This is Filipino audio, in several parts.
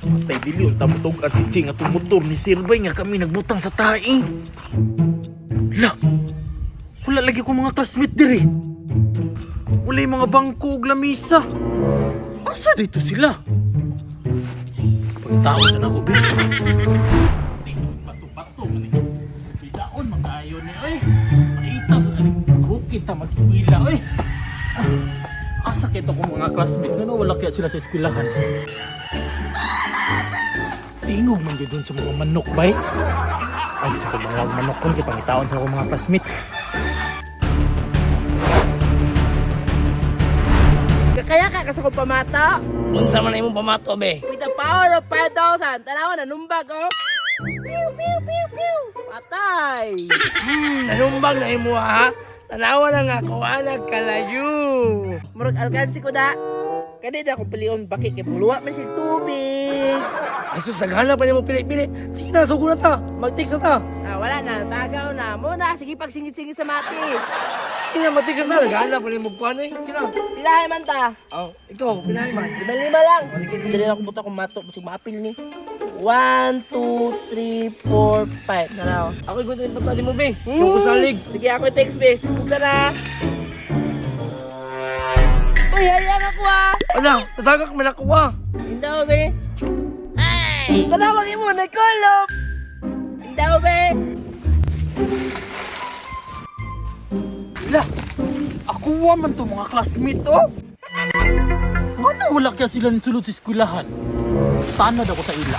Matay dili unta mutog at si Ching atong motor ni Sirbay nga kami nagbutang sa taing. La. Wala lagi ko mga classmate diri. Wala yung mga bangko ug lamisa. Asa dito sila? Pagtao sa nako bi. Pato-pato man ni. Sa bidaon magayo ni oy. Maita to ani sa bukid ta mag-eskwela oy. Asa kito ko mga classmate ngano wala kaya sila sa eskwelahan. Tingog man doon sa mga manok bay. Ay sa ko mga manok kon kay pangitaon sa akong mga classmate. Kaya ka kasi ko pamato. Unsa man imong pamato be? With the power of 5,000. Tanawa na numbag oh. Pew pew pew pew. Patay. Nanumbag na imo ha. Tanawa na nga ko anak kalayo. Murag alkansi ko da. Kani da akong pilion baki kay puluwa man si tubig. Asus naghanap pa nimo pili-pili. Sige na sugo na ta. Mag-text na ta. Wala na, bagaw na. Muna, sige pagsingit-singit sa mati. Sige na mag-text na ta. Naghanap pa nimo kuan eh. Sige na. Pilahe man ta. Oh, ikaw pinahay man. 5,000 lang. Sige, dali na akong buta kong mato. Sige, maapil ni. 1, 2, 3, 4, 5. Naraw. Ako igutin pa tali mo be. Yung kusalig. Sige, ako yung text base. Punta na. Uy, hayang ako ah. Ano? Natagak man ako ha. Hindaw, be. Hey! Patawagin mo, nagkolop. Hindaw, be. La. Ako man to mga classmate oh. Ano wala kaya sila nisulod sa eskwelahan? Tanad ako sa ila.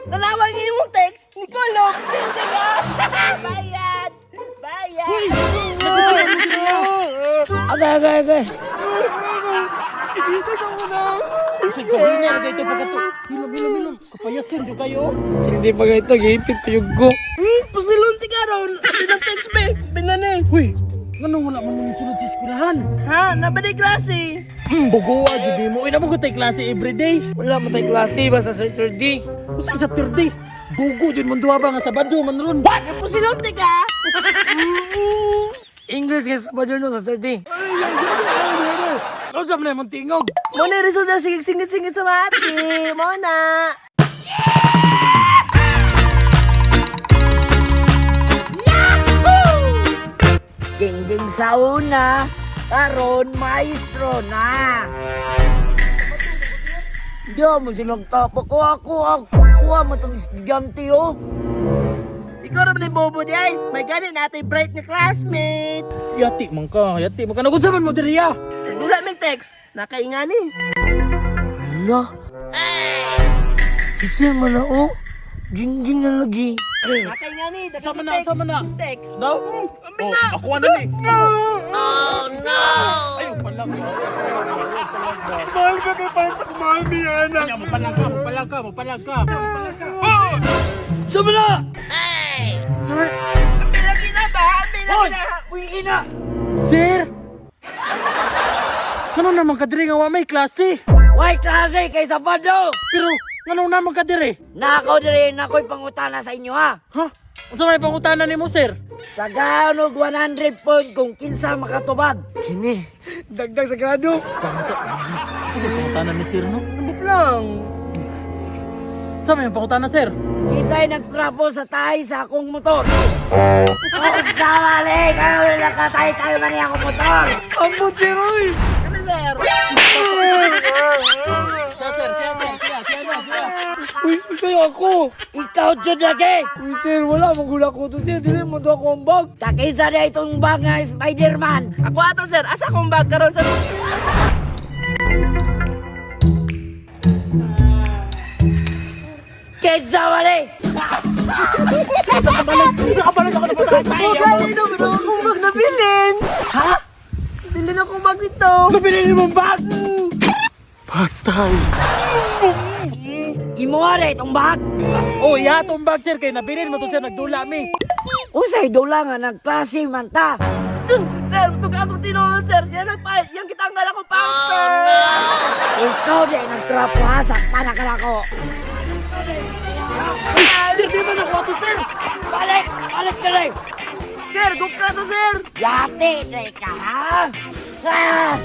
Patawagin mo, text. Nikolop. Hindi ka. Bayad. Bayad. Okay. Kasi gawin niya agay ito pagkato. Milom. Kapayasin dyan kayo. Hindi pa ganito. Gihipit pa yung go. Pasilunti ka ron. Sinang text, be. Binane. Huy, ganun wala man nung nisulod sa eskwelahan. Ha? Nabaday klase. Bugoa, gabi mo. Ina mo ko tayo klase everyday. Wala mo tayo klase ba sa Saturday? Usa sa Saturday. Bugo dyan man duwa ba nga Sabado man ron. Pasilunti ka. English kasi sa Badyo no sa Saturday. Ano sa mga mong tingog? Muna resulta singit-singit sa mati. Muna. Ding-ding sa una. Karon maestro na. Diyo mo silang tapo ko ako. Kuha mo itong estudyante oh. Ikaw naman yung bobo di ay. May ganit natin bright na classmate. Yati man ka. Nagod sa man mo diriya. Dula may text. Nakaingani. Hala? Kasi man na oh. Ging na lagi. Nakaingani. Sama na. Text. Daw? Amin Oh, na. ako ano ni? Oh no! Ayun pala ka. Mahal ba kayo para sa kumami, anak? Kanya mo palag ka. Sama na! Sir? Bilagi na ba? Hoy! Bilagi na. Uy, ina! Sir? Ano naman ka diri nga wa may klase? Why klase kay sa Badyo? Pero ano naman ka diri? Nakaw dire na ako'y pangutana sa inyo ha. Ha? Unsa may pangutanan nimo, sir? Taganog 100 point kung kinsa makatubag. Kini, dagdag sa grado. Sige, pangutanan ni sir, no? Nabot lang. Sa may pangutanan, sir? Kisa'y nagtrapo sa tayo sa akong motor. Bakit sa mali? Kaya wala nakatay tayo man niya akong motor. Ambot, sir, oy! Ano, sir? Siya. Uy, sa'yo ako. Ikaw dyan lagi. Uy, sir, wala. Magula ko to, sir. Dili mo to ako ang bag. Takisa na itong bag nga Spider-Man. Ako ato, sir. Asa kong bag karon sa... Kinsa mali? Nakabalik ako na patay. Ito, pero akong bag nabilin. Ha? Bilin akong bag nito. Nabili mong bag! Patay. Imo are itong bag. Oh, iya, itong bag, sir. Kaya nabilin mo to, sir. Nagdula mi. Usay dula nga nagklase man ta. Sir, ito ka akong tinuod, sir. Yan kitanggal ako pamper. Ikaw di nagtrapo ha sa panakala ko. Sir, di ba nakuha to, sir? Balik ka rin. Sir, gukra to, sir. Yate, di ka ha? Ah!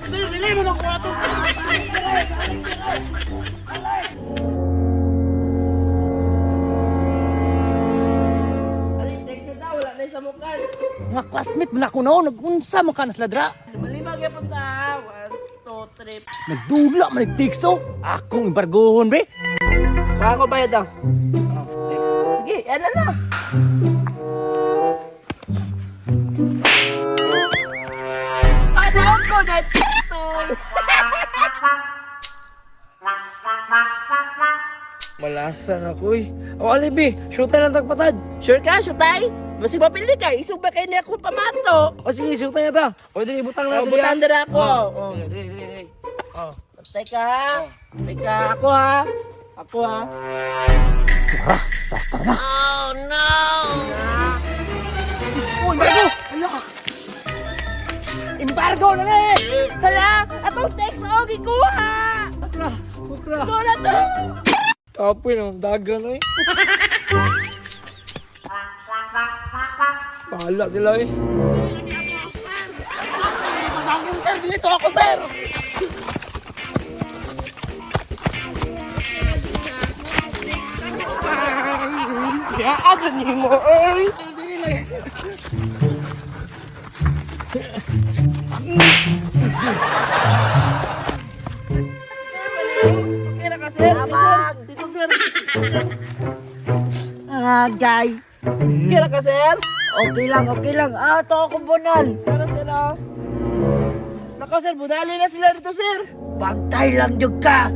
Dili mo na ko ato. Mga classmate mo na ako noon, nag-unsa mo ka na sila dra. Malimag ya punta. 1, 2, 3. Nagdula, manigtikso. Akong imbargohon, be. Kaya ko bayad daw. Sige, ano na. Ano ko na ito? Malasan ako eh. O Alibi, shoot tayo ng tagpatad. Sure ka, shoot tayo? Basi mapili ka, isog ba kayo niya akong pamato? O sige, shoot tayo ta. O di, butang na. Butang na ako. O, dili. O, teka ha. Teka, ako ha. Ako ha. Tara, faster na. Uy, Margo! Ano ka? Embargo na na eh! Hala! Atong text na okay kuha! Bukra! Kuha na to! Tapoy ng dagan eh. Bahala sila eh. Masangin sir! Dito ako sir! Agad niyo mo eh! Okay na ka, sir. Dito, sir. Gay. Okay na ka, sir. Okay lang. Ito ako bunan. Pero, sir, ah. Nako, sir. Budali na sila dito, sir. Bantay lang jud ka.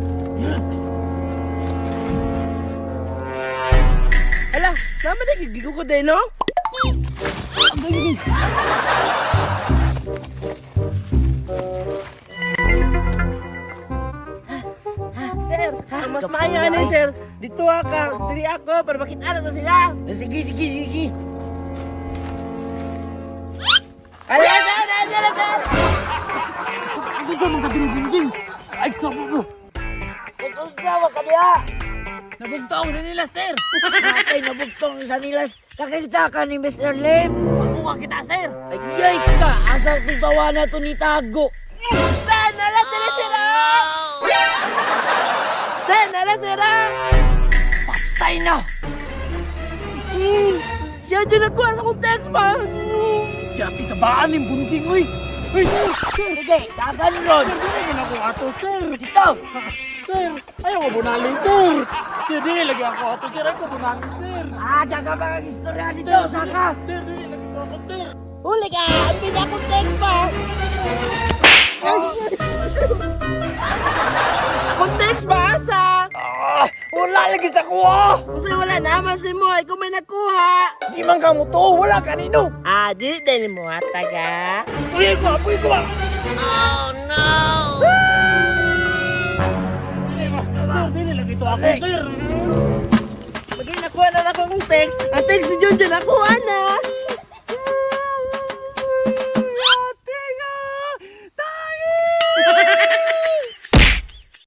Hala, naman na gigigo ko din, no? Sir, mas maayo ano sir. Dito ka, diri ako para makita na sila. Sige. Ala, sir. Ano sa mga binibinjing? Ay, sabi mo. Nag-usawa ka diya. Nabugtong sa nilas, sir. Natay, nabugtong sa nilas. Kakita ka ni Mr. Lim. Makuha kita, sir. Ay, yay ka. Asal kong tawa na ito ni Tago. Sir, nala, sir. Sir, nala, sir. Patay na. Siya dyan ako sa kong text pa. Siyati sa baan yung bunjing, uy. Uy, sige, dagan ron. Hindi na ako ato, sir. Dito. Sir, ayaw mo bunaling, sir. Sir, di lagi ako ato, sir. Ako bunaling, sir. Daga ba ang istorya dito, saka? Sir, di lagi ako, sir. Huli ka, ang pina akong text pa. Akong text ba, asa? Wala lagi sa kuha. Kasi wala naman si mo, ikaw may nakuha. Di man ka mo to, wala kanino. Di mo taga. Puy ko. Sir, di lagi ito ako, sir. Pag nakuha na ako ng text, ang text ni John nakuha na.